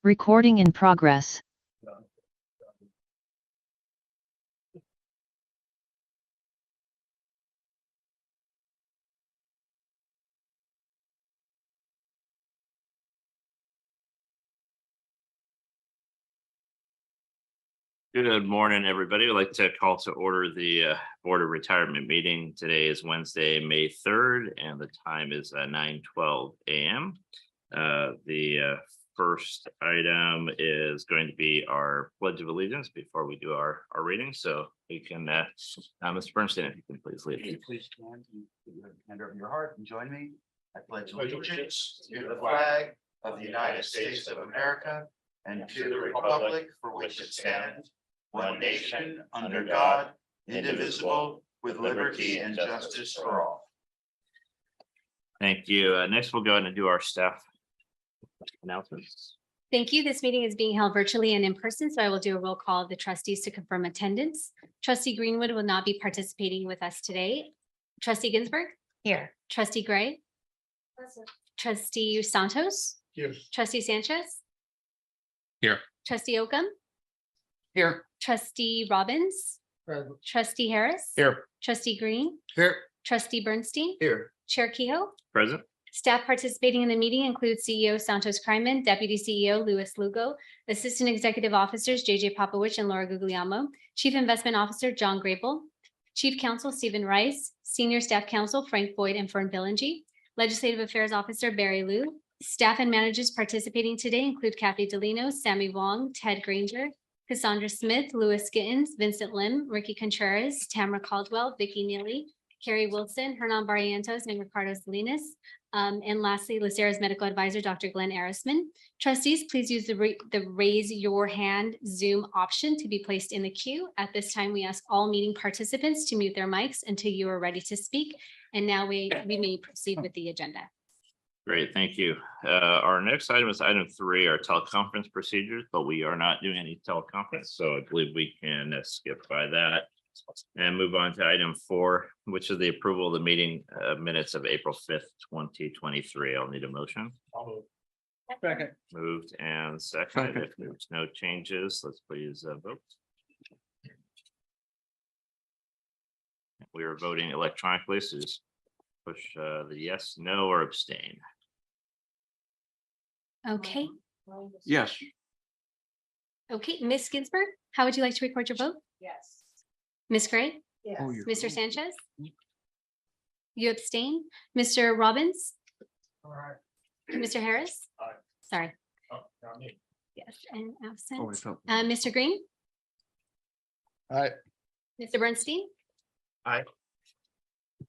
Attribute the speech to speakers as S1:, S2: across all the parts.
S1: Recording in progress.
S2: Good morning, everybody. I'd like to call to order the Board of Retirement meeting. Today is Wednesday, May 3rd, and the time is 9:12 a.m. The first item is going to be our Pledge of Allegiance before we do our reading. So we can, Mr. Bernstein, if you can please lead.
S3: Please stand and put your hand over your heart and join me. I pledge allegiance to the flag of the United States of America and to the republic for which it stands, one nation, under God, indivisible, with liberty and justice for all.
S2: Thank you. Next, we'll go ahead and do our staff announcements.
S4: Thank you. This meeting is being held virtually and in person, so I will do a roll call of the trustees to confirm attendance. Trustee Greenwood will not be participating with us today. Trustee Ginsburg? Here. Trustee Gray? Present. Trustee Santos?
S3: Here.
S4: Trustee Sanchez?
S3: Here.
S4: Trustee Oakham?
S3: Here.
S4: Trustee Robbins?
S3: Present.
S4: Trustee Harris?
S3: Here.
S4: Trustee Green?
S3: Here.
S4: Trustee Bernstein?
S3: Here.
S4: Chair Kehoe?
S2: Present.
S4: Staff participating in the meeting include CEO Santos Kryman, Deputy CEO Louis Lugo, Assistant Executive Officers JJ Popowich and Laura Guglielmo, Chief Investment Officer John Grable, Chief Counsel Stephen Rice, Senior Staff Counsel Frank Boyd and Fern Billingy, Legislative Affairs Officer Barry Liu. Staff and managers participating today include Kathy Delino, Sammy Wong, Ted Granger, Cassandra Smith, Louis Gittins, Vincent Lim, Ricky Contreras, Tamara Caldwell, Vicky Neely, Carrie Wilson, Hernan Barrientos, and Ricardo Salinas. And lastly, LACERA's medical advisor, Dr. Glenn Arisman. Trustees, please use the raise your hand Zoom option to be placed in the queue. At this time, we ask all meeting participants to mute their mics until you are ready to speak. And now we may proceed with the agenda.
S2: Great, thank you. Our next item is item 3, our teleconference procedures, but we are not doing any teleconference, so I believe we can skip by that and move on to item 4, which is the approval of the meeting minutes of April 5th, 2023. I'll need a motion.
S3: Second.
S2: Moved and seconded. If there's no changes, let's please vote. We are voting electronically, so just push the yes, no, or abstain.
S4: Okay.
S3: Yes.
S4: Okay, Ms. Ginsburg, how would you like to record your vote?
S5: Yes.
S4: Ms. Gray?
S5: Yes.
S3: Oh,
S4: Mr. Sanchez? You abstain? Mr. Robbins?
S3: All right.
S4: Mr. Harris?
S3: Aye.
S4: Sorry.
S3: Oh, not me.
S4: Yes, and absent.
S3: Oh, I felt-
S4: Mr. Green?
S3: Aye.
S4: Mr. Bernstein?
S3: Aye.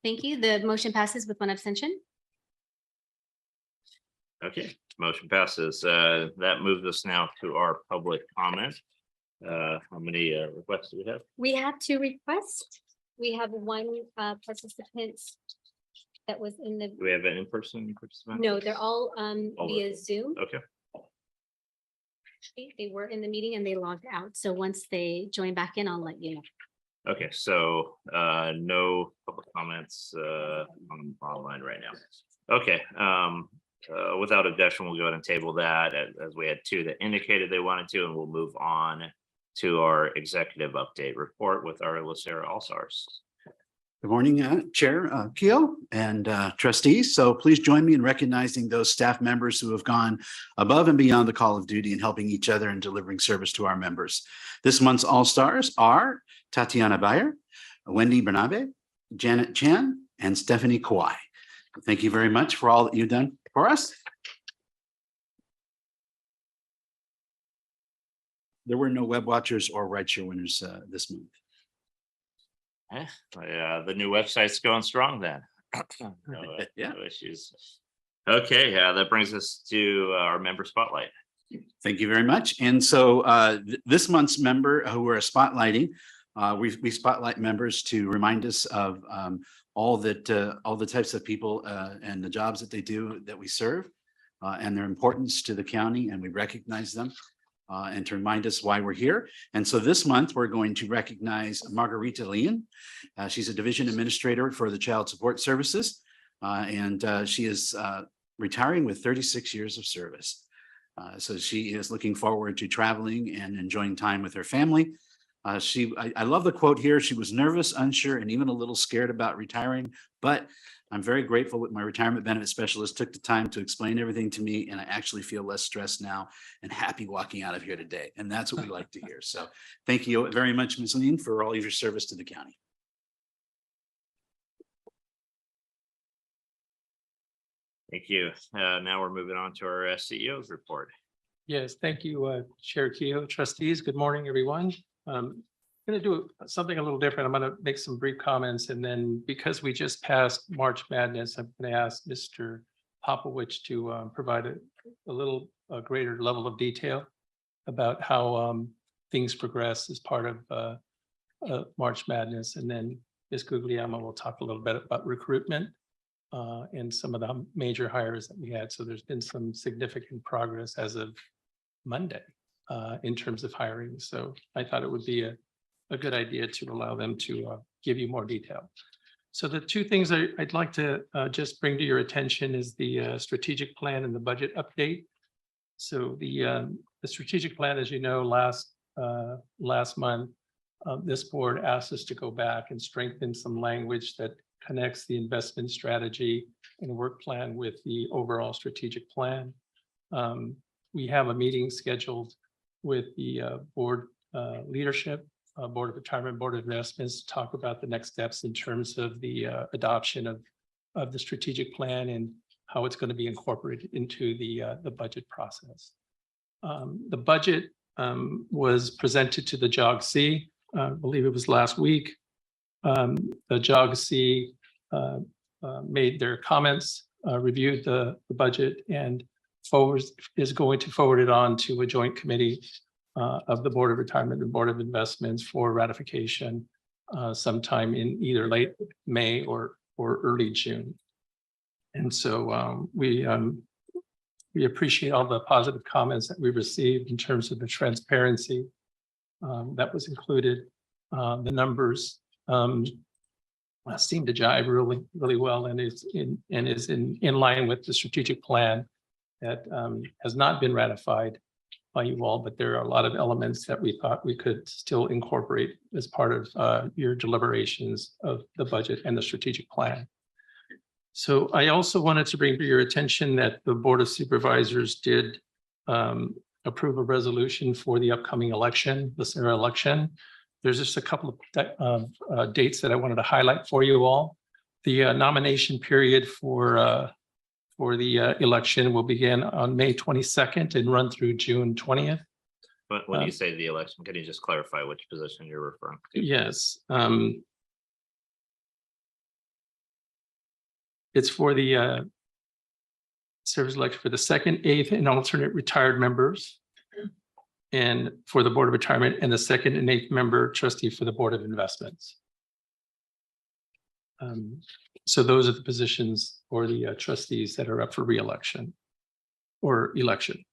S4: Thank you. The motion passes with one abstention.
S2: Okay, motion passes. That moves us now to our public comment. How many requests do we have?
S4: We have 2 requests. We have one participant that was in the,
S2: Do we have an in-person participant?
S4: no, they're all
S2: All
S4: via
S2: virtual.
S4: Zoom.
S2: Okay,
S4: They were in the meeting and they logged out. So once they join back in, I'll let you know.
S2: okay, so no public comments online right now. Okay, without objection, we'll go ahead and table that as we had 2 that indicated they wanted to, and we'll move on to our executive update report with our LACERA All-Stars.
S6: Good morning, Chair Kehoe and trustees. So please join me in recognizing those staff members who have gone above and beyond the call of duty in helping each other and delivering service to our members. This month's All-Stars are Tatiana Bayer, Wendy Bernabe, Janet Chan, and Stephanie Kawai. Thank you very much for all that you've done for us. There were no web watchers or rideshare winners this month.
S2: The new website's going strong then.
S6: Yeah.
S2: No issues. Okay, that brings us to our member spotlight.
S6: Thank you very much. And so this month's member who we're spotlighting, we spotlight members to remind us of all the types of people and the jobs that they do that we serve and their importance to the county, and we recognize them and to remind us why we're here. And so this month we're going to recognize Margarita Leon. She's a division administrator for the Child Support Services, and she is retiring with 36 years of service. So she is looking forward to traveling and enjoying time with her family. I love the quote here. She was nervous, unsure, and even a little scared about retiring, but I'm very grateful that my retirement benefit specialist took the time to explain everything to me, and I actually feel less stressed now and happy walking out of here today. And that's what we like to hear. So thank you very much, Ms. Lean, for all of your service to the county.
S2: Thank you. Now we're moving on to our CEO's report.
S5: Yes, thank you, Chair Kehoe, trustees. Good morning, everyone. I'm going to do something a little different. I'm going to make some brief comments, and then because we just passed March Madness, I'm going to ask Mr. Popowich to provide a little greater level of detail about how things progress as part of March Madness, and then Ms. Guglielmo will talk a little bit about recruitment and some of the major hires that we had. So there's been some significant progress as of Monday in terms of hiring. So I thought it would be a good idea to allow them to give you more detail. So the two things I'd like to just bring to your attention is the strategic plan and the budget update. So the strategic plan, as you know, last month, this board asked us to go back and strengthen some language that connects the investment strategy and work plan with the overall strategic plan. We have a meeting scheduled with the board leadership, Board of Retirement, Board of Investments, to talk about the next steps in terms of the adoption of the strategic plan and how it's going to be incorporated into the budget process. The budget was presented to the JOG-C, I believe it was last week. The JOG-C made their comments, reviewed the budget, and is going to forward it on to a joint committee of the Board of Retirement and Board of Investments for ratification sometime in either late May or early June. And so we appreciate all the positive comments that we received in terms of the transparency that was included. The numbers seem to jive really well and is in line with the strategic plan that has not been ratified by you all, but there are a lot of elements that we thought we could still incorporate as part of your deliberations of the budget and the strategic plan. So I also wanted to bring to your attention that the Board of Supervisors did approve a resolution for the upcoming election, the LACERA election. There's just a couple of dates that I wanted to highlight for you all. The nomination period for the election will begin on May 22nd and run through June 20th.
S2: But when you say the election, can you just clarify which position you're referring to?
S5: Yes. It's for the service election for the 2nd, 8th, and alternate retired members, and for the Board of Retirement, and the 2nd and 8th member trustee for the Board of Investments. So those are the positions or the trustees that are up for re-election or election.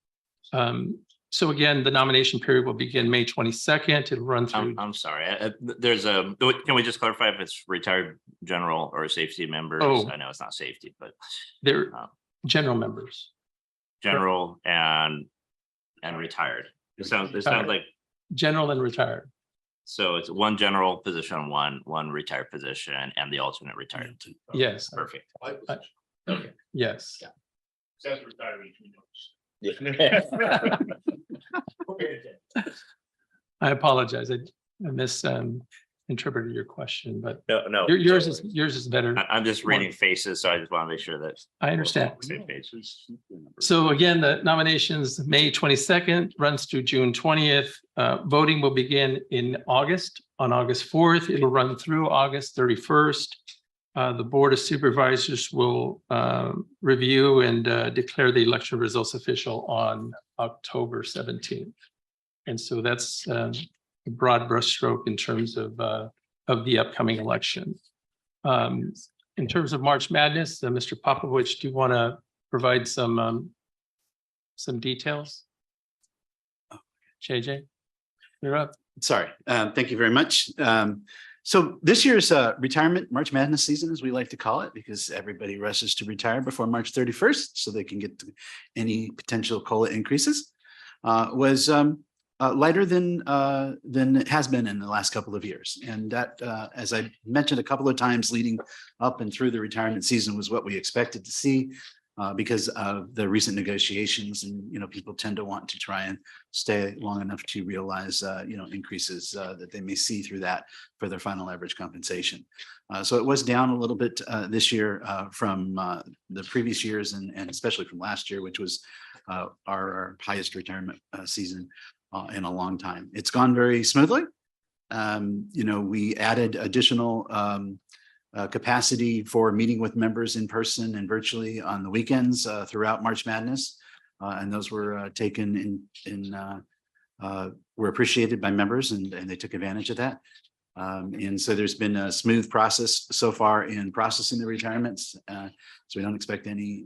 S5: So again, the nomination period will begin May 22nd. It'll run through.
S2: I'm sorry. Can we just clarify if it's retired general or safety members?
S5: Oh.
S2: I know it's not safety, but
S5: They're general members.
S2: general and retired. It sounds like
S5: General and retired.
S2: so it's one general position, one retired position, and the alternate retired.
S5: Yes.
S2: Perfect.
S5: Okay. Yes.
S7: Says retirement.
S5: I apologize. I interpreted your question, but
S2: No.
S5: yours is better.
S2: I'm just reading faces, so I just want to make sure that.
S5: I understand.
S2: we're on the same page.
S5: So again, the nominations, May 22nd, runs through June 20th. Voting will begin in August. On August 4th, it'll run through August 31st. The Board of Supervisors will review and declare the election results official on October 17th. And so that's a broad brushstroke in terms of the upcoming election. In terms of March Madness, Mr. Popovich, do you want to provide some details? JJ, you're up.
S6: Sorry, thank you very much. So this year's retirement March Madness season, as we like to call it, because everybody rushes to retire before March 31st, so they can get to any potential COLA increases, was lighter than it has been in the last couple of years. And that, as I mentioned a couple of times leading up and through the retirement season, was what we expected to see because of the recent negotiations. And, people tend to want to try and stay long enough to realize, increases that they may see through that for their final average compensation. So it was down a little bit this year from the previous years and especially from last year, which was our highest retirement season in a long time. It's gone very smoothly. We added additional capacity for meeting with members in person and virtually on the weekends throughout March Madness. And those were taken were appreciated by members and they took advantage of that. And so there's been a smooth process so far in processing the retirements. So we don't expect any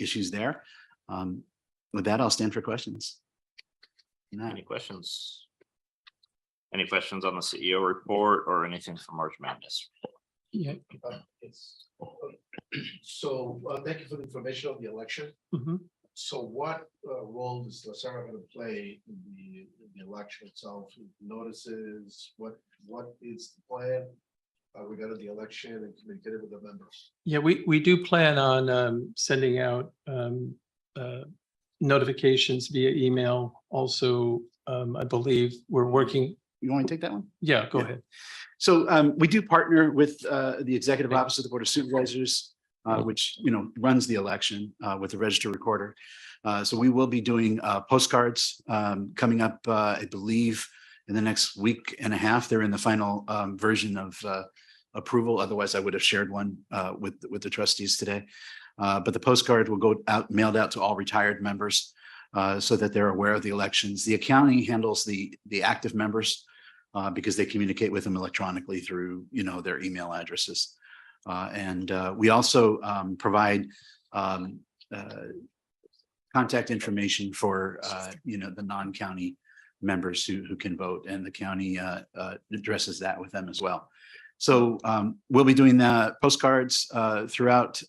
S6: issues there. With that, I'll stand for questions.
S2: Any questions? Any questions on the CEO report or anything from March Madness?
S5: Yeah.
S7: So thank you for the information on the election.
S5: Mhm.
S7: So what role does LACERA going to play in the election itself? Notices, what is the plan regarding the election and communicating with the members?
S5: Yeah, we do plan on sending out notifications via email. Also, I believe we're working.
S6: You want me to take that one?
S5: Yeah, go
S6: Yeah.
S5: ahead.
S6: So we do partner with the Executive Office of the Board of Supervisors, which runs the election with the Register Recorder. So we will be doing postcards coming up, I believe, in the next week and a half. They're in the final version of approval. Otherwise, I would have shared one with the trustees today. But the postcard will go out, mailed out to all retired members so that they're aware of the elections. The accounting handles the active members because they communicate with them electronically through their email addresses. And we also provide contact information for the non-county members who can vote, and the county addresses that with them as well. So we'll be doing the postcards throughout.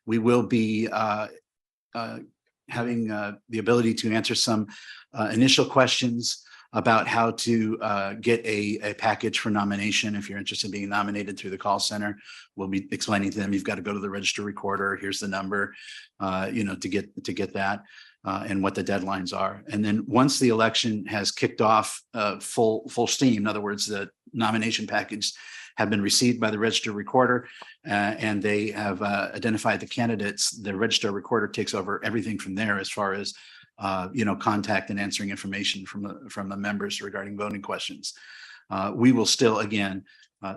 S6: We will be having the ability to answer some initial questions about how to get a package for nomination. If you're interested in being nominated through the call center, we'll be explaining to them, you've got to go to the Register Recorder. Here's the number, to get that and what the deadlines are. And then once the election has kicked off full steam, in other words, the nomination package have been received by the Register Recorder and they have identified the candidates, the Register Recorder takes over everything from there as far as contact and answering information from the members regarding voting questions. We will still, again,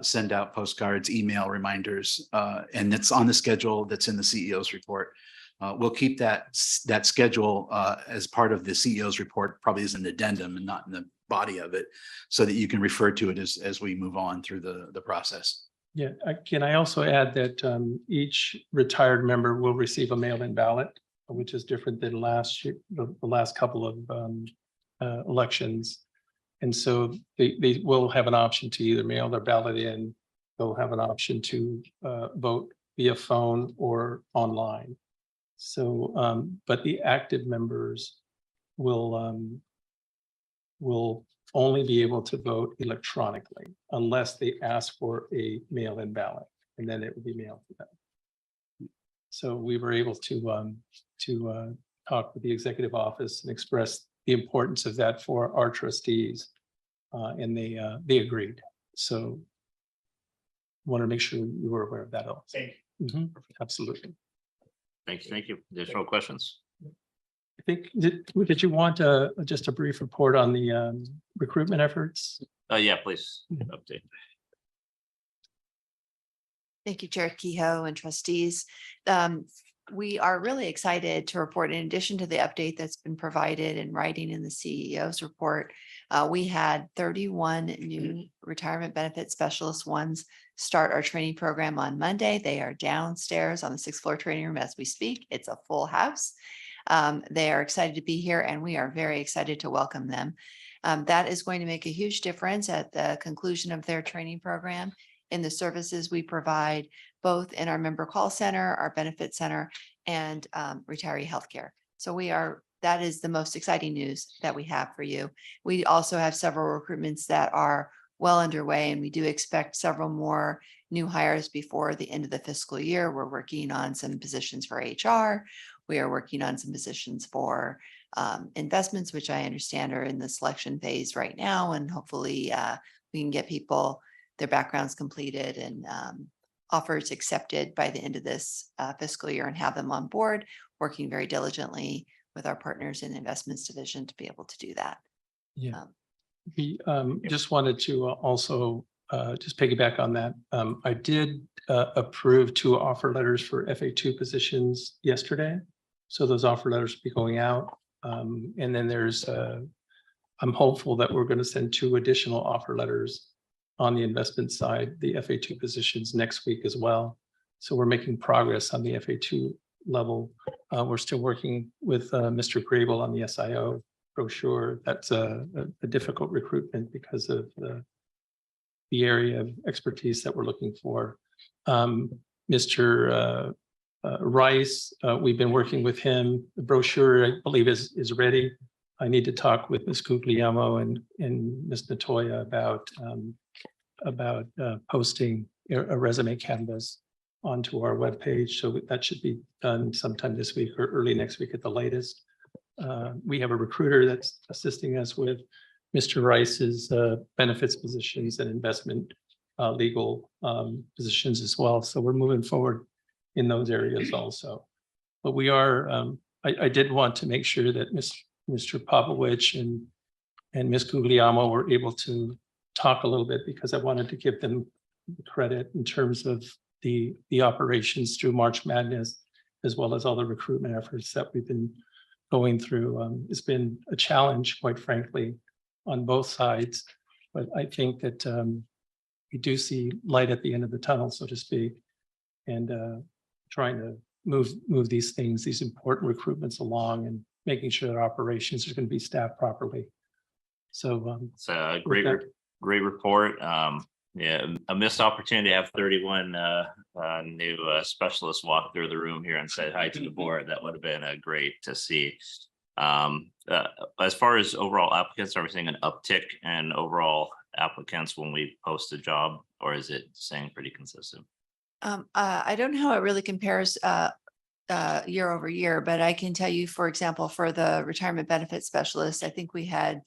S6: send out postcards, email reminders, and it's on the schedule that's in the CEO's report. We'll keep that schedule as part of the CEO's report, probably as an addendum and not in the body of it, so that you can refer to it as we move on through the process.
S5: Yeah, can I also add that each retired member will receive a mail-in ballot, which is different than last year, the last couple of elections. And so they will have an option to either mail their ballot in, they'll have an option to vote via phone or online. So, but the active members will only be able to vote electronically unless they ask for a mail-in ballot, and then it will be mailed to them. So we were able to talk with the executive office and express the importance of that for our trustees, and they agreed. So want to make sure you were aware of that also.
S7: Thank
S5: Absolutely.
S2: Thank you. Additional questions?
S5: I think, did you want just a brief report on the recruitment efforts?
S2: Yeah, please update.
S8: Thank you, Chair Kehoe and trustees. We are really excited to report, in addition to the update that's been provided in writing in the CEO's report, we had 31 new retirement benefit specialist ones start our training program on Monday. They are downstairs on the 6th floor training room as we speak. It's a full house. They are excited to be here, and we are very excited to welcome them. That is going to make a huge difference at the conclusion of their training program in the services we provide, both in our member call center, our benefit center, and retiree healthcare. So that is the most exciting news that we have for you. We also have several recruitments that are well underway, and we do expect several more new hires before the end of the fiscal year. We're working on some positions for HR. We are working on some positions for investments, which I understand are in the selection phase right now, and hopefully we can get people their backgrounds completed and offers accepted by the end of this fiscal year and have them on board, working very diligently with our partners in the investments division to be able to do that.
S5: Yeah. We just wanted to also just piggyback on that. I did approve 2 offer letters for FA2 positions yesterday. So those offer letters will be going out. And then I'm hopeful that we're going to send 2 additional offer letters on the investment side, the FA2 positions next week as well. So we're making progress on the FA2 level. We're still working with Mr. Grable on the SIO brochure. That's a difficult recruitment because of the area of expertise that we're looking for. Mr. Rice, we've been working with him. The brochure, I believe, is ready. I need to talk with Ms. Guglielmo and Ms. Natoya about posting a resume canvas onto our webpage. So that should be done sometime this week or early next week at the latest. We have a recruiter that's assisting us with Mr. Rice's benefits positions and investment legal positions as well. So we're moving forward in those areas also. But we are, I did want to make sure that Mr. Popovich and Ms. Guglielmo were able to talk a little bit, because I wanted to give them credit in terms of the operations through March Madness, as well as all the recruitment efforts that we've been going through. It's been a challenge, quite frankly, on both sides, but I think that we do see light at the end of the tunnel, so to speak, and trying to move these things, these important recruitments along, and making sure that our operations are going to be staffed properly. So
S2: it's a great report. Yeah, a missed opportunity to have 31 new specialists walk through the room here and say hi to the board. That would have been great to see. As far as overall applicants, are we seeing an uptick in overall applicants when we post a job, or is it staying pretty consistent?
S8: I don't know how it really compares year over year, but I can tell you, for example, for the retirement benefit specialist, I think we had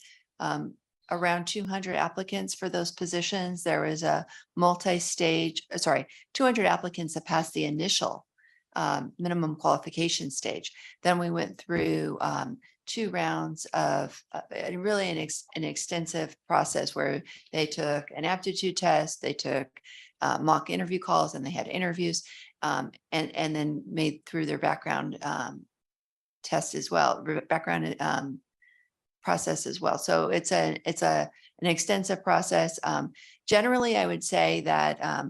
S8: around 200 applicants for those positions. There was a 200 applicants that passed the initial minimum qualification stage. Then we went through 2 rounds of really an extensive process where they took an aptitude test, they took mock interview calls, and they had interviews, and then made through their background test as well, background process as well. So it's an extensive process. Generally, I would say that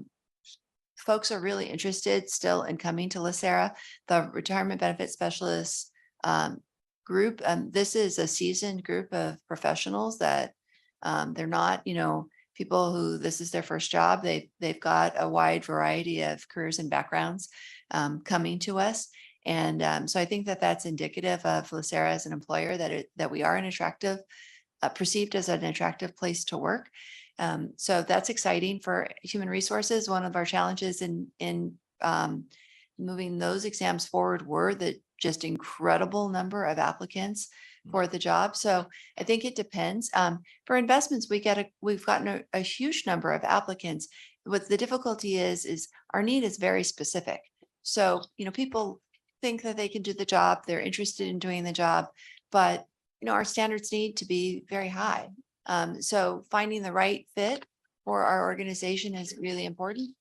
S8: folks are really interested still in coming to LACERA. The retirement benefit specialists group, this is a seasoned group of professionals that they're not, people who this is their first job. They've got a wide variety of careers and backgrounds coming to us. And so I think that that's indicative of LACERA as an employer, that we are perceived as an attractive place to work. So that's exciting for human resources. One of our challenges in moving those exams forward were the just incredible number of applicants for the job. So I think it depends. For investments, we've gotten a huge number of applicants. What the difficulty is our need is very specific. So, people think that they can do the job, they're interested in doing the job, but our standards need to be very high. So finding the right fit for our organization is really important.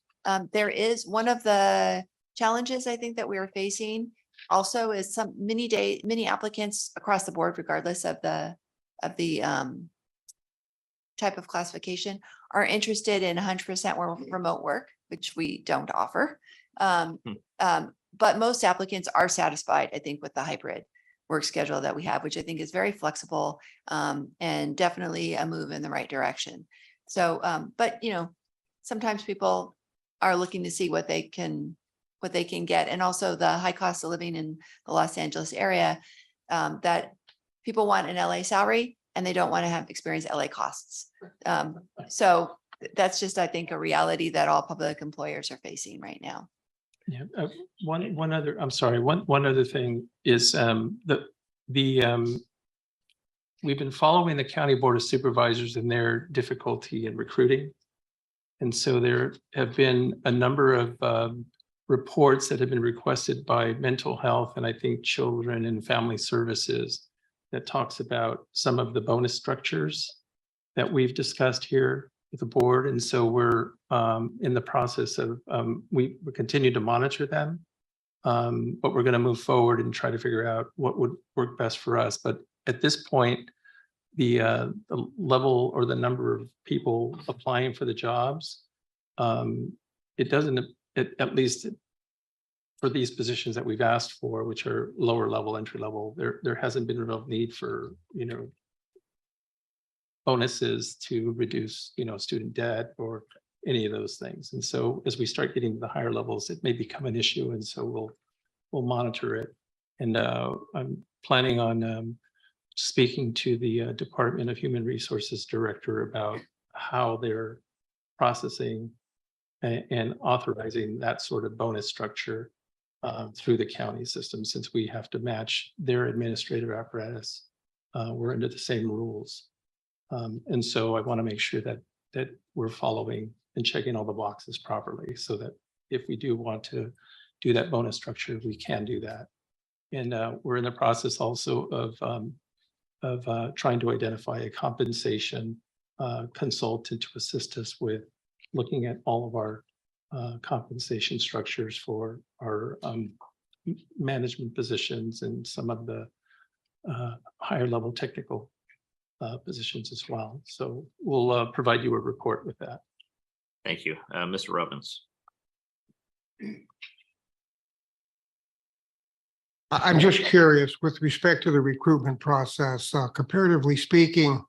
S8: There is one of the challenges I think that we are facing also is some many applicants across the board, regardless of the type of classification, are interested in 100% remote work, which we don't offer. But most applicants are satisfied, I think, with the hybrid work schedule that we have, which I think is very flexible and definitely a move in the right direction. So, but sometimes people are looking to see what they can get, and also the high cost of living in the Los Angeles area, that people want an LA salary and they don't want to have experience LA costs. So that's just, I think, a reality that all public employers are facing right now.
S5: Yeah, one other thing is we've been following the County Board of Supervisors and their difficulty in recruiting. And so there have been a number of reports that have been requested by mental health and I think children and family services that talks about some of the bonus structures that we've discussed here with the board. And so we're in the process of, we continue to monitor them, but we're going to move forward and try to figure out what would work best for us. But at this point, the level or the number of people applying for the jobs, it doesn't, at least for these positions that we've asked for, which are lower level, entry level, there hasn't been a real need for, bonuses to reduce, student debt or any of those things. And so as we start getting to the higher levels, it may become an issue. And so we'll monitor it. And I'm planning on speaking to the Department of Human Resources Director about how they're processing and authorizing that sort of bonus structure through the county system, since we have to match their administrative apparatus. We're under the same rules. And so I want to make sure that we're following and checking all the boxes properly, so that if we do want to do that bonus structure, we can do that. And we're in the process also of trying to identify a compensation consultant to assist us with looking at all of our compensation structures for our management positions and some of the higher level technical positions as well. So we'll provide you a report with that.
S2: Thank you. Mr. Robbins.
S9: I'm just curious with respect to the recruitment process, comparatively speaking,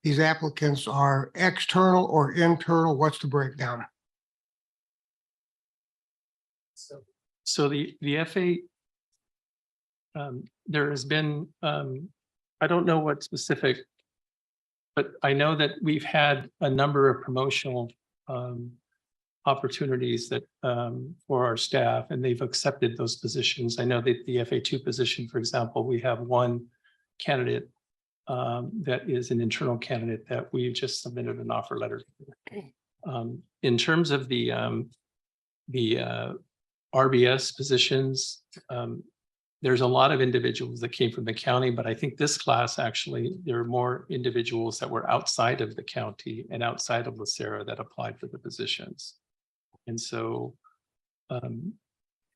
S9: these applicants are external or internal? What's the breakdown?
S5: So the FA, there has been, I don't know what specific, but I know that we've had a number of promotional opportunities that for our staff, and they've accepted those positions. I know that the FA2 position, for example, we have one candidate that is an internal candidate that we just submitted an offer letter. In terms of the RBS positions, there's a lot of individuals that came from the county, but I think this class, actually, there are more individuals that were outside of the county and outside of LACERA that applied for the positions. And so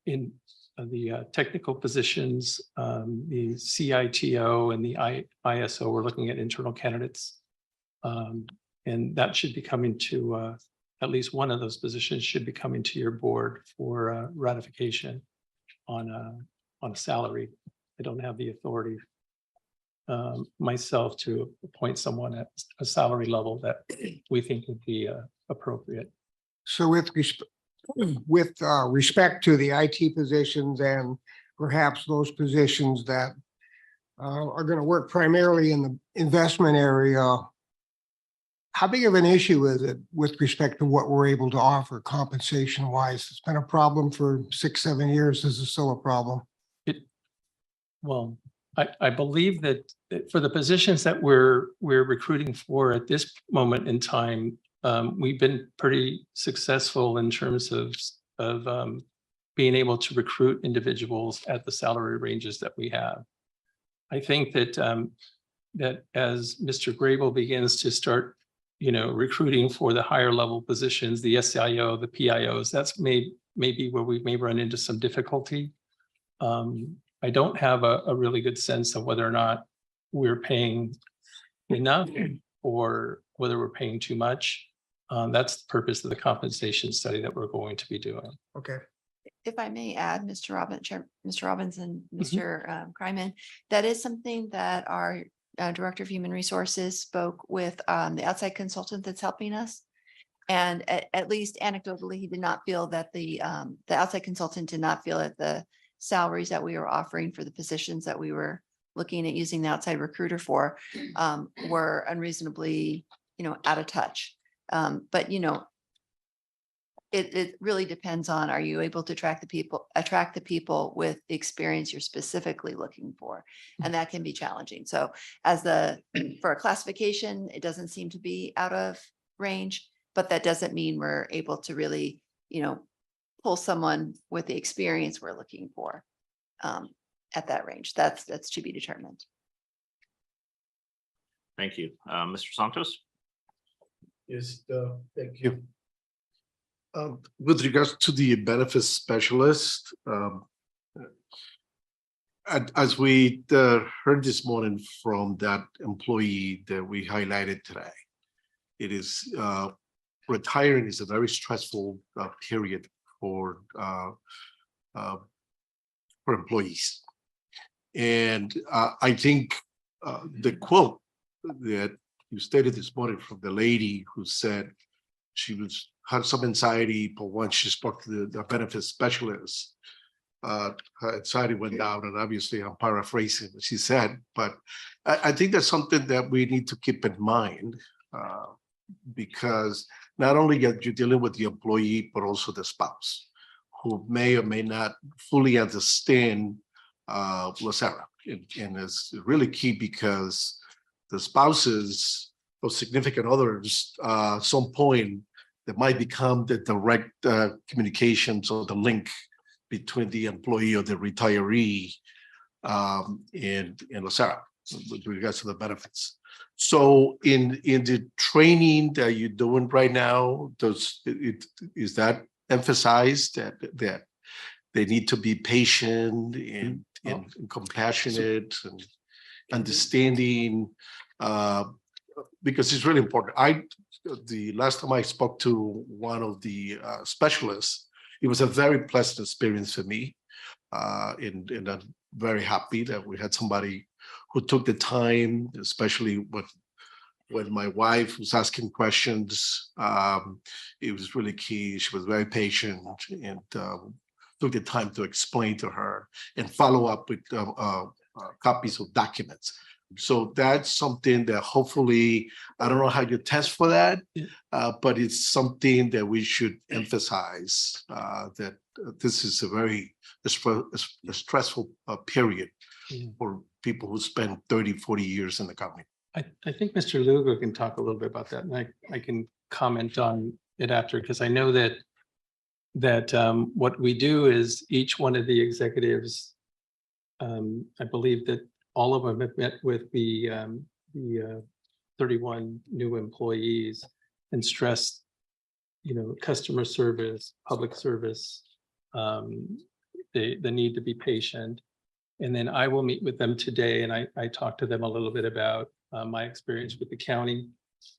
S5: in the technical positions, the CITO and the ISO, we're looking at internal candidates. And that should be coming to, at least one of those positions should be coming to your board for ratification on a salary. I don't have the authority myself to appoint someone at a salary level that we think would be appropriate.
S9: So with respect to the IT positions and perhaps those positions that are going to work primarily in the investment area, how big of an issue is it with respect to what we're able to offer compensation wise? It's been a problem for 6-7 years. This is still a problem.
S5: Well, I believe that for the positions that we're recruiting for at this moment in time, we've been pretty successful in terms of being able to recruit individuals at the salary ranges that we have. I think that that as Mr. Grable begins to start, recruiting for the higher level positions, the SIO, the PIOs, that's maybe where we may run into some difficulty. I don't have a really good sense of whether or not we're paying enough or whether we're paying too much. That's the purpose of the compensation study that we're going to be doing.
S9: Okay.
S8: If I may add, Mr. Robbins and Mr. Kryman, that is something that our Director of Human Resources spoke with the outside consultant that's helping us. And at least anecdotally, he did not feel that the outside consultant did not feel that the salaries that we were offering for the positions that we were looking at using the outside recruiter for were unreasonably, out of touch. But it really depends on, are you able to attract the people with the experience you're specifically looking for? And that can be challenging. So for a classification, it doesn't seem to be out of range, but that doesn't mean we're able to really, pull someone with the experience we're looking for at that range. That's to be determined.
S2: Thank you. Mr. Santos?
S7: Yes, thank you. With regards to the benefits specialist, as we heard this morning from that employee that we highlighted today, it is retiring is a very stressful period for employees. And I think the quote that you stated this morning from the lady who said she had some anxiety, but once she spoke to the benefits specialist, her anxiety went down. And obviously I'm paraphrasing what she said, but I think that's something that we need to keep in mind because not only are you dealing with the employee, but also the spouse who may or may not fully understand LACERA. And it's really key because the spouses or significant others, some point, that might become the direct communications or the link between the employee or the retiree and LACERA with regards to the benefits. So in the training that you're doing right now, is that emphasized that they need to be patient and compassionate and understanding, because it's really important. The last time I spoke to one of the specialists, it was a very pleasant experience for me. And I'm very happy that we had somebody who took the time, especially when my wife was asking questions. It was really key. She was very patient and took the time to explain to her and follow up with copies of documents. So that's something that hopefully, I don't know how you test for that, but it's something that we should emphasize that this is a very stressful period for people who spend 30, 40 years in the company.
S5: I think Mr. Lugo can talk a little bit about that, and I can comment on it after, because I know that what we do is each one of the executives, I believe that all of them have met with the 31 new employees and stressed, customer service, public service, the need to be patient. And then I will meet with them today, and I talked to them a little bit about my experience with the county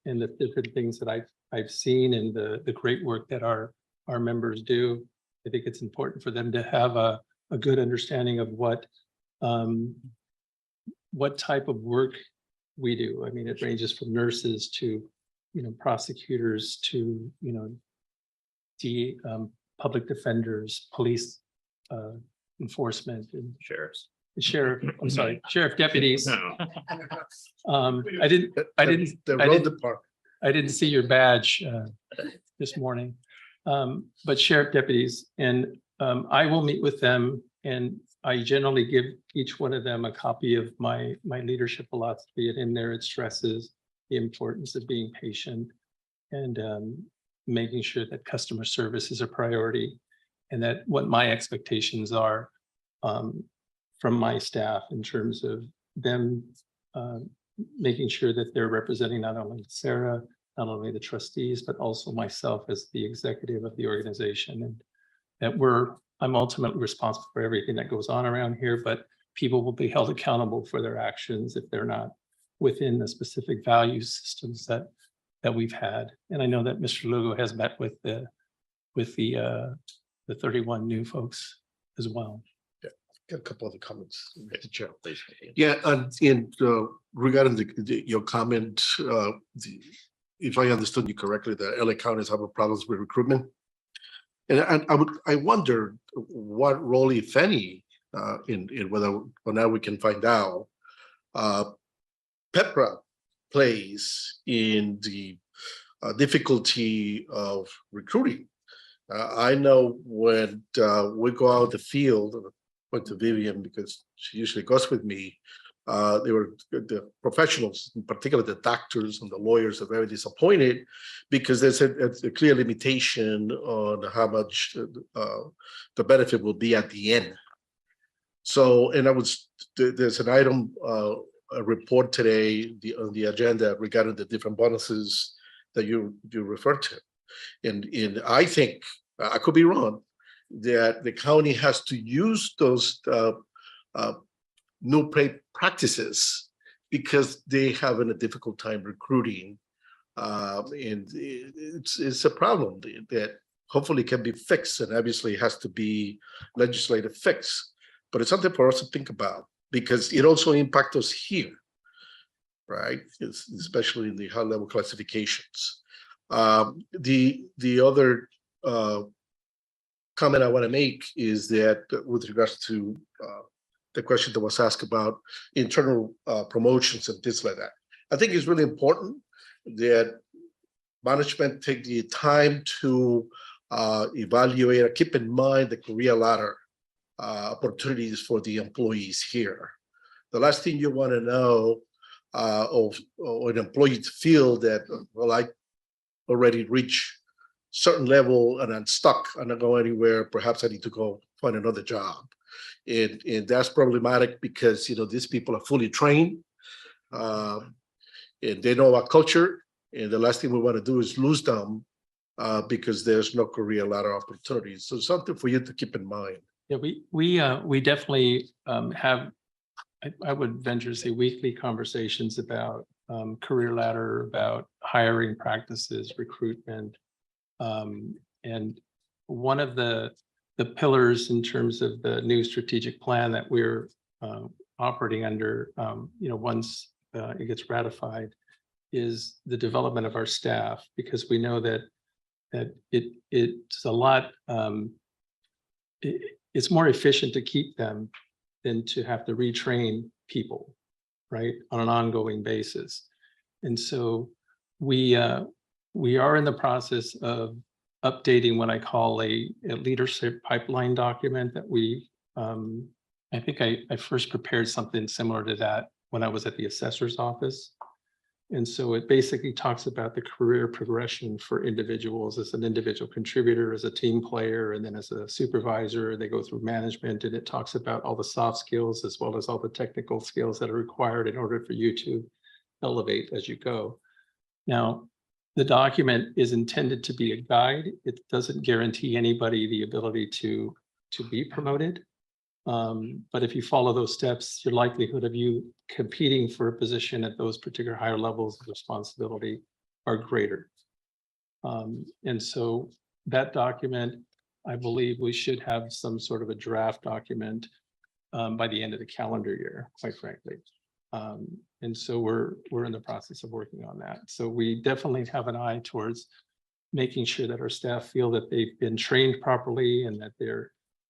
S5: and the different things that I've seen and the great work that our members do. I think it's important for them to have a good understanding of what type of work we do. I mean, it ranges from nurses to, prosecutors to, public defenders, police enforcement, and
S2: Sheriffs.
S5: sheriff deputies.
S2: No.
S5: I didn't see your badge this morning, but sheriff deputies, and I will meet with them, and I generally give each one of them a copy of my leadership philosophy, and in there it stresses the importance of being patient and making sure that customer service is a priority, and that what my expectations are from my staff in terms of them making sure that they're representing not only LACERA, not only the trustees, but also myself as the executive of the organization, and that I'm ultimately responsible for everything that goes on around here, but people will be held accountable for their actions if they're not within the specific value systems that we've had. And I know that Mr. Lugo has met with the 31 new folks as well.
S7: Got a couple other comments, Mr. Chair.
S2: Please.
S7: Yeah, and regarding your comment, if I understood you correctly, the LA counties have problems with recruitment. And I wonder what role, if any, in whether or not we can find out, PEPRA plays in the difficulty of recruiting. I know when we go out the field, went to Vivian because she usually goes with me. The professionals, in particular the doctors and the lawyers, are very disappointed because there's a clear limitation on how much the benefit will be at the end. So, and there's an item, a report today on the agenda regarding the different bonuses that you referred to, and I think I could be wrong that the county has to use those new pay practices because they have a difficult time recruiting, and it's a problem that hopefully can be fixed, and obviously it has to be legislative fix, but it's something for us to think about because it also impacts us here, right? Especially in the high level classifications. The other comment I want to make is that with regards to the question that was asked about internal promotions and things like that, I think it's really important that management take the time to evaluate or keep in mind the career ladder opportunities for the employees here. The last thing you want to know of an employee to feel that, well, I already reached certain level and I'm stuck, I'm not going anywhere, perhaps I need to go find another job. And that's problematic because these people are fully trained and they know our culture, and the last thing we want to do is lose them because there's no career ladder opportunities. So something for you to keep in mind.
S5: Yeah, we definitely have, I would venture to say, weekly conversations about career ladder, about hiring practices, recruitment. And one of the pillars in terms of the new strategic plan that we're operating under, once it gets ratified, is the development of our staff, because we know that it's a lot, it's more efficient to keep them than to have to retrain people, right, on an ongoing basis. And so we are in the process of updating what I call a leadership pipeline document that we, I think I first prepared something similar to that when I was at the assessor's office. And so it basically talks about the career progression for individuals as an individual contributor, as a team player, and then as a supervisor. They go through management, and it talks about all the soft skills as well as all the technical skills that are required in order for you to elevate as you go. Now, the document is intended to be a guide. It doesn't guarantee anybody the ability to be promoted. But if you follow those steps, your likelihood of you competing for a position at those particular higher levels of responsibility are greater. And so that document, I believe we should have some sort of a draft document by the end of the calendar year, quite frankly. And so we're in the process of working on that. So we definitely have an eye towards making sure that our staff feel that they've been trained properly and that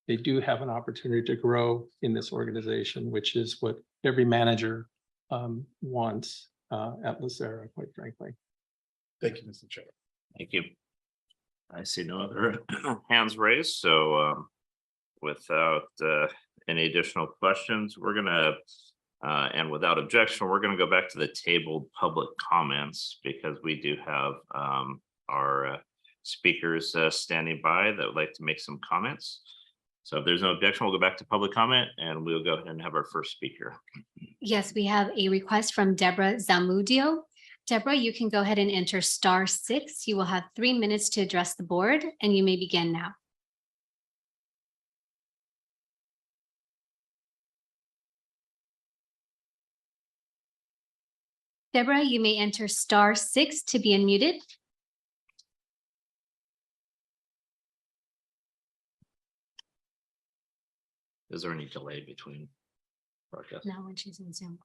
S5: they do have an opportunity to grow in this organization, which is what every manager wants at LACERA, quite frankly.
S7: Thank you, Mr. Chair.
S2: Thank you. I see no other hands raised, so without any additional questions, we're gonna, and without objection, we're gonna go back to the tabled public comments because we do have our speakers standing by that would like to make some comments. So if there's no objection, we'll go back to public comment and we'll go ahead and have our first speaker.
S4: Yes, we have a request from Deborah Zamudio. Deborah, you can go ahead and enter *6. You will have 3 minutes to address the board and you may begin now. Deborah, you may enter *6 to be unmuted.
S2: Is there any delay between broadcasts?
S4: Now when she's in Zoom.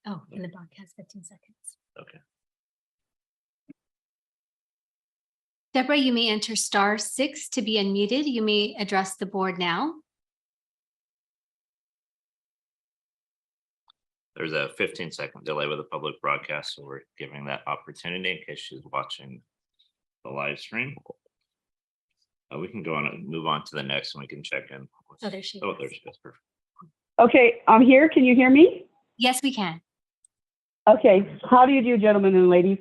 S4: Oh, in the broadcast, 15 seconds.
S2: Okay.
S4: Deborah, you may enter *6 to be unmuted. You may address the board now.
S2: There's a 15-second delay with the public broadcast, so we're giving that opportunity in case she's watching the live stream. We can go on and move on to the next and we can check in.
S4: Oh, there she is.
S2: Oh, there she is. Perfect.
S10: Okay, I'm here. Can you hear me?
S4: Yes, we can.
S10: Okay, how do you do, gentlemen and ladies?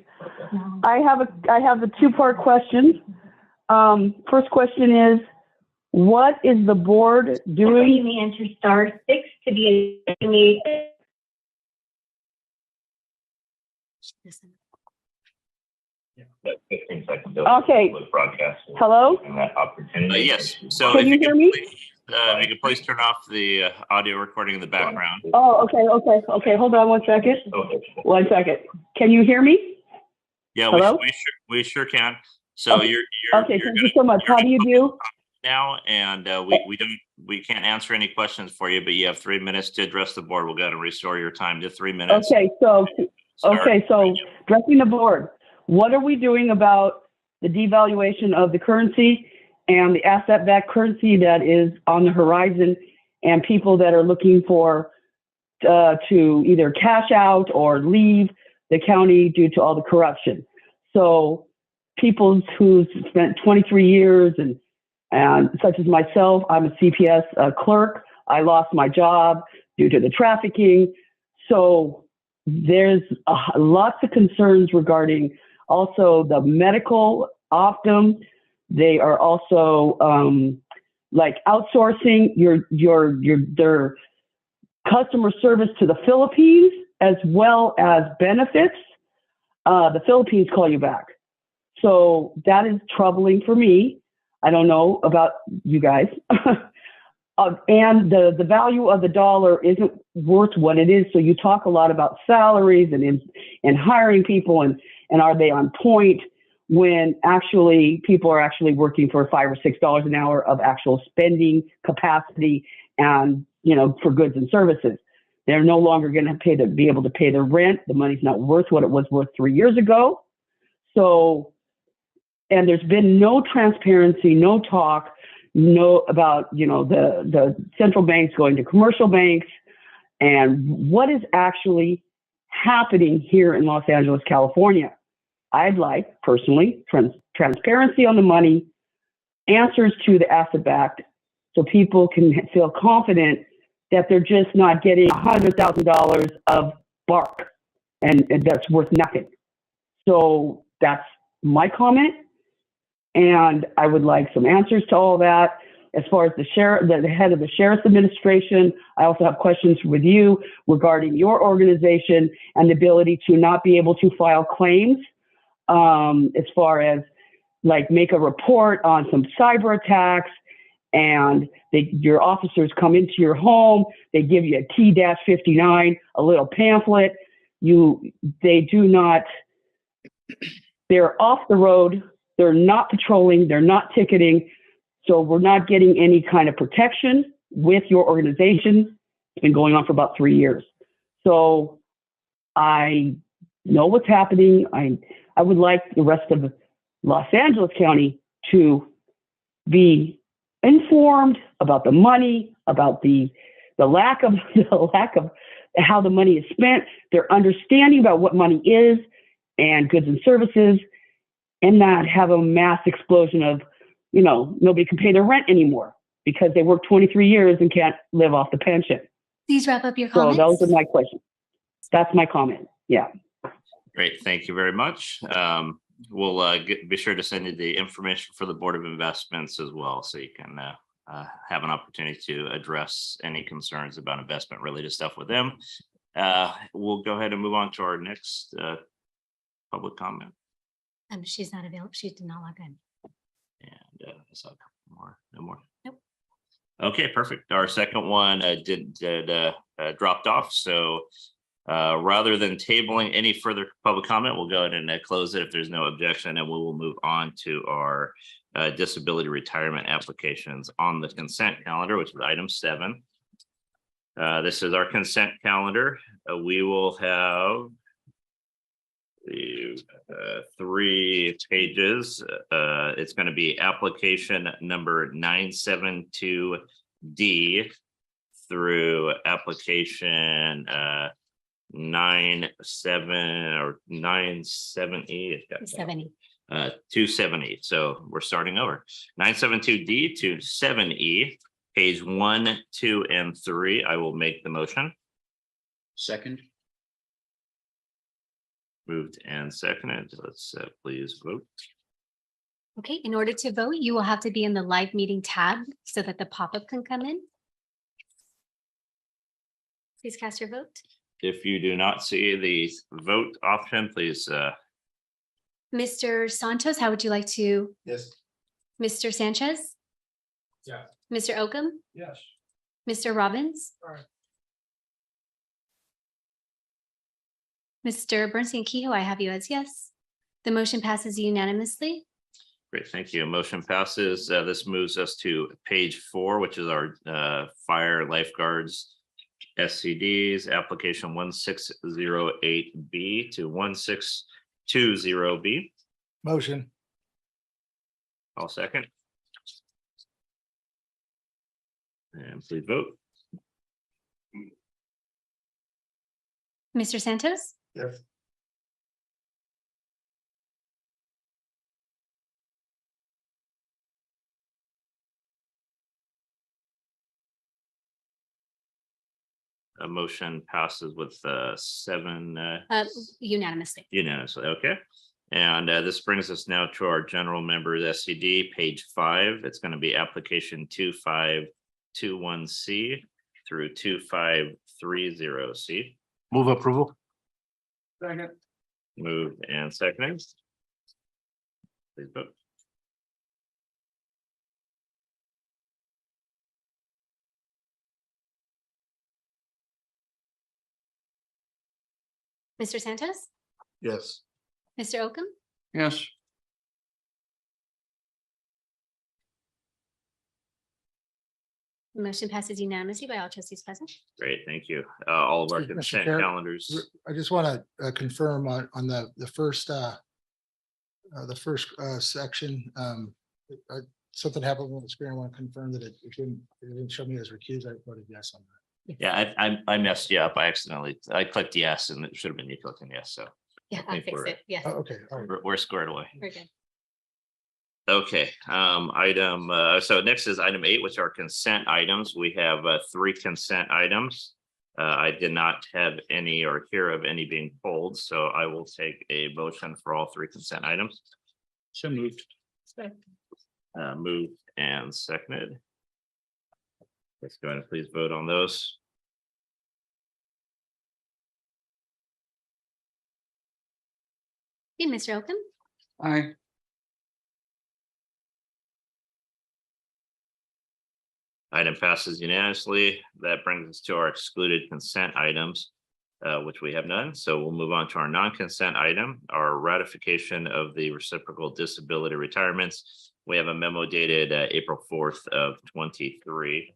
S10: I have a two-part question. First question is, what is the board doing?
S4: You may enter *6 to be unmuted.
S2: That 15-second delay.
S10: Okay.
S2: With broadcast.
S10: Hello?
S2: And that opportunity. Yes. So
S10: Can
S2: if
S10: you
S2: could
S10: hear me?
S2: please, you could please turn off the audio recording in the background.
S10: Oh, okay. Hold on 1 second. 1 second. Can you hear me?
S2: Yeah,
S10: Hello?
S2: we sure can. So
S10: Okay.
S2: you're
S10: Okay, thank you so much. How do you do?
S2: now, and we can't answer any questions for you, but you have 3 minutes to address the board. We'll go ahead and restore your time to 3 minutes.
S10: Okay, so addressing the board, what are we doing about the devaluation of the currency and the asset-backed currency that is on the horizon, and people that are looking for to either cash out or leave the county due to all the corruption? So people who spent 23 years and such as myself, I'm a CPS clerk. I lost my job due to the trafficking. So there's lots of concerns regarding also the medical Optum. They are also like outsourcing their customer service to the Philippines as well as benefits. The Philippines call you back. So that is troubling for me. I don't know about you guys. And the value of the dollar isn't worth what it is. So you talk a lot about salaries and hiring people and are they on point when actually people are actually working for $5 or $6 an hour of actual spending capacity and, for goods and services. They're no longer going to be able to pay their rent. The money's not worth what it was worth 3 years ago. So, and there's been no transparency, no talk, about, the central banks going to commercial banks and what is actually happening here in Los Angeles, California. I'd like personally transparency on the money, answers to the asset-backed, so people can feel confident that they're just not getting $100,000 of bark and that's worth nothing. So that's my comment. And I would like some answers to all that. As far as the head of the Sheriff's Administration, I also have questions with you regarding your organization and the ability to not be able to file claims, as far as like make a report on some cyber attacks, and your officers come into your home, they give you a T-59, a little pamphlet. They're off the road. They're not patrolling, they're not ticketing. So we're not getting any kind of protection with your organization. It's been going on for about 3 years. So I know what's happening. I would like the rest of Los Angeles County to be informed about the money, about the lack of how the money is spent, their understanding about what money is and goods and services, and not have a mass explosion of, nobody can pay their rent anymore. because they work 23 years and can't live off the pension.
S4: Please wrap up your
S10: So
S4: comments.
S10: those are my questions. That's my comment. Yeah.
S2: Great, thank you very much. We'll be sure to send you the information for the Board of Investments as well, so you can have an opportunity to address any concerns about investment related stuff with them. We'll go ahead and move on to our next public comment.
S4: She's not available. She did not log in.
S2: And I saw a couple more, no more.
S4: Nope.
S2: Okay, perfect. Our second one dropped off. So rather than tabling any further public comment, we'll go ahead and close it if there's no objection, and we will move on to our disability retirement applications on the consent calendar, which is item 7. This is our consent calendar. We will have the 3 pages. It's going to be application number 972D through application 270. 270. So we're starting over. 972D to 7E, page 1, 2, and 3. I will make the motion.
S6: Second.
S2: Moved and seconded. Let's please vote.
S4: Okay, in order to vote, you will have to be in the live meeting tab so that the pop-up can come in. Please cast your vote.
S2: If you do not see the vote option, please.
S4: Mr. Santos, how would you like to?
S7: Yes.
S4: Mr. Sanchez?
S7: Yeah.
S4: Mr. Oakham?
S7: Yes.
S4: Mr. Robbins?
S7: Aye.
S4: Mr. Bernstein Kehoe, I have you as yes. The motion passes unanimously.
S2: Great, thank you. Motion passes. This moves us to page 4, which is our fire lifeguards SCDs, application 1608B to 1620B.
S7: Motion.
S2: I'll second. And please vote.
S4: Mr. Santos?
S7: Yes.
S2: A motion passes with 7
S4: Unanimously.
S2: unanimously. Okay. And this brings us now to our general members SCD, page 5. It's going to be application 2521C through 2530C.
S7: Move approval. Second.
S2: Moved and seconded. Please vote.
S4: Mr. Santos?
S7: Yes.
S4: Mr. Oakham?
S7: Yes.
S4: The motion passes unanimously by all trustees present.
S2: Great, thank you. All of our
S11: Mr.
S2: consent
S11: Chair,
S2: calendars.
S11: I just want to confirm on the first section. Something happened on the screen. I want to confirm that it didn't show me as recused. I voted yes on that.
S2: Yeah, I messed you up. I clicked yes, and it should have been you clicking yes. So
S4: Yeah,
S2: I
S4: I
S2: think
S4: fixed
S2: we're-
S4: it. Yes,
S11: Oh, okay, all right.
S2: we're squared away.
S4: we're good.
S2: Okay, so next is item 8, which are consent items. We have 3 consent items. I did not have any or hear of any being pulled, so I will take a motion for all 3 consent items.
S6: So moved.
S2: Moved and seconded. Let's go ahead and please vote on those.
S4: Hey, Mr. Oakham?
S7: Aye.
S2: Item passes unanimously. That brings us to our excluded consent items, which we have none. So we'll move on to our non-consent item, our ratification of the reciprocal disability retirements. We have a memo dated April 4th of 23.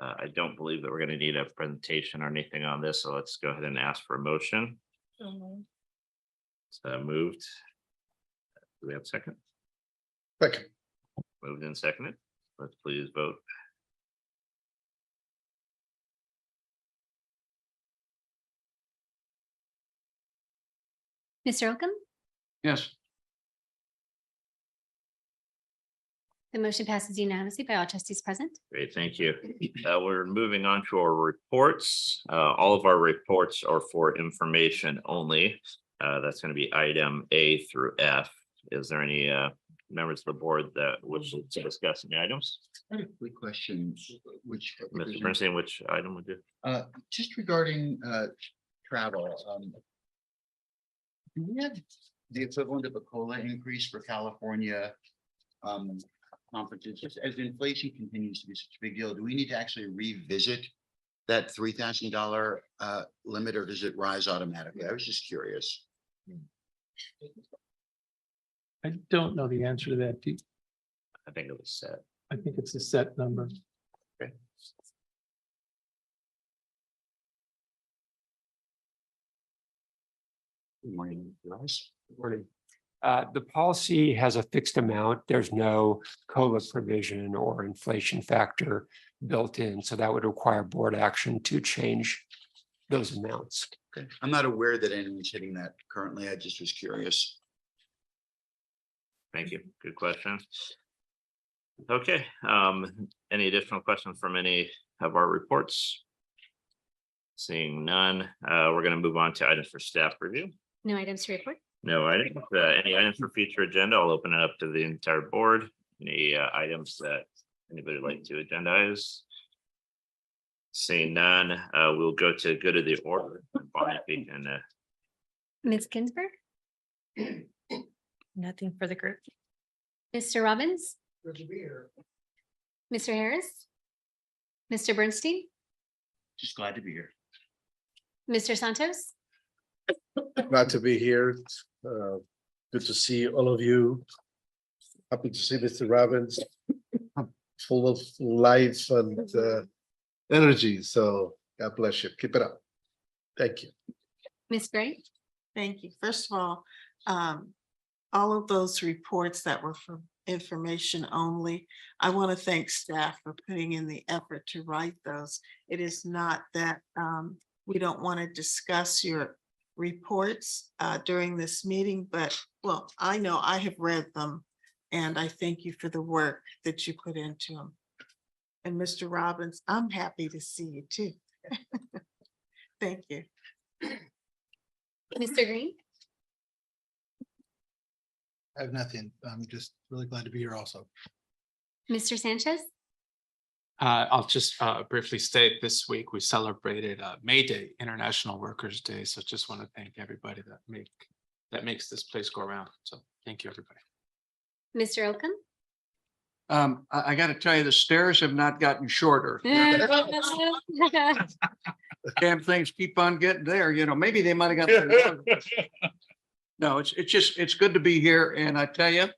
S2: I don't believe that we're going to need a presentation or anything on this, so let's go ahead and ask for a motion. So moved. Do we have a second?
S7: Second.
S2: Moved and seconded. Let's please vote.
S4: Mr. Oakham?
S7: Yes.
S4: The The motion passes unanimously by all trustees present.
S2: Great, thank you. We're moving on to our reports. All of our reports are for information only. That's going to be item A through F. Is there any members of the board that wish to discuss any items?
S3: I have a quick question, which.
S2: Mr. Bernstein, which item would you?
S3: Just regarding travel. Do we have the equivalent of a COLA increase for California conferences? Just as inflation continues to be such a big deal, do we need to actually revisit that $3,000 limit, or does it rise automatically? I was just curious.
S5: I don't know the answer to that.
S2: I think it was set.
S5: I think it's a set number.
S2: Okay.
S3: Good morning, guys.
S12: Morning. The policy has a fixed amount. There's no COLA provision or inflation factor built in, so that would require board action to change those amounts.
S3: Okay, I'm not aware that anyone's hitting that currently. I just was curious.
S2: Thank you. Good question. Okay, any additional questions from any of our reports? Seeing none, we're going to move on to items for staff review.
S4: No items to report.
S2: No items. Any items for future agenda? I'll open it up to the entire board. Any items that anybody would like to agendize? Seeing none, we'll go to good of the order. Bonnie, if you can,
S4: Ms. Ginsburg,
S13: Nothing for the group.
S4: Mr. Robbins,
S9: Good to be here.
S4: Mr. Harris, Mr. Bernstein,
S3: Just glad to be here.
S4: Mr. Santos.
S7: Glad to be here. Good to see all of you. Happy to see Mr. Robbins. Full of life and energy. So God bless you. Keep it up. Thank you.
S4: Ms. Gray.
S13: Thank you. First of all of those reports that were for information only, I want to thank staff for putting in the effort to write those. It is not that we don't want to discuss your reports during this meeting, but well, I know I have read them and I thank you for the work that you put into them. And Mr. Robbins, I'm happy to see you too. Thank you.
S4: Mr. Green.
S11: I have nothing. I'm just really glad to be here also.
S4: Mr. Sanchez.
S14: I'll just briefly state this week we celebrated May Day, International Workers' Day. So just want to thank everybody that makes this place go around. So thank you, everybody.
S4: Mr. Oakham.
S15: I got to tell you, the stairs have not gotten shorter. Damn things keep on getting there, you know, maybe they might have got there. No, it's good to be here. And I tell you,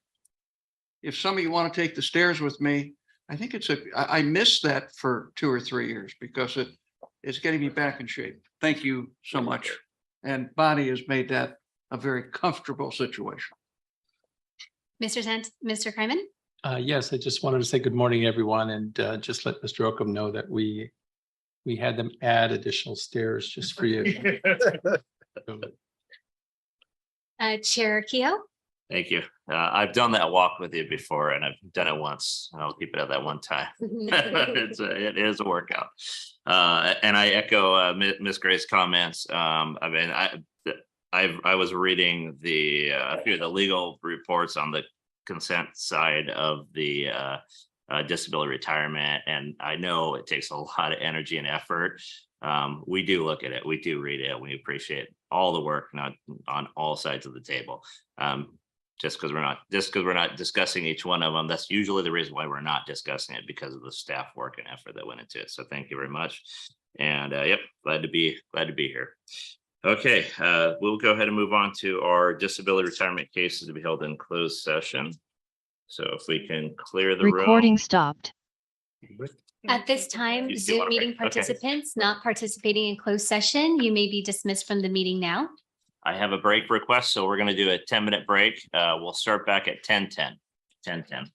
S15: if some of you want to take the stairs with me, I think I missed that for 2 or 3 years because it's getting me back in shape. Thank you so much. And Bonnie has made that a very comfortable situation.
S4: Mr. Kryman.
S5: Yes, I just wanted to say good morning, everyone, and just let Mr. Oakham know that we had them add additional stairs just for you.
S4: Chair Kehoe.
S2: thank you. I've done that walk with you before and I've done it once. I'll keep it at that one time. It is a workout. And I echo Ms. Gray's comments. I mean, I was reading a few of the legal reports on the consent side of the disability retirement, and I know it takes a lot of energy and effort. We do look at it, we do read it, we appreciate all the work, not on all sides of the table. Just because we're not discussing each one of them, that's usually the reason why we're not discussing it, because of the staff work and effort that went into it. So thank you very much. And yep, glad to be here. Okay, we'll go ahead and move on to our disability retirement cases to be held in closed session. So if we can clear the
S1: Recording
S2: room.
S1: stopped.
S4: At this time,
S2: You
S4: Zoom
S2: wanna
S4: meeting
S2: break? Okay.
S4: participants not participating in closed session, you may be dismissed from the meeting now.
S2: I have a break request, so we're going to do a 10-minute break. We'll start back at 10:10. 10:10.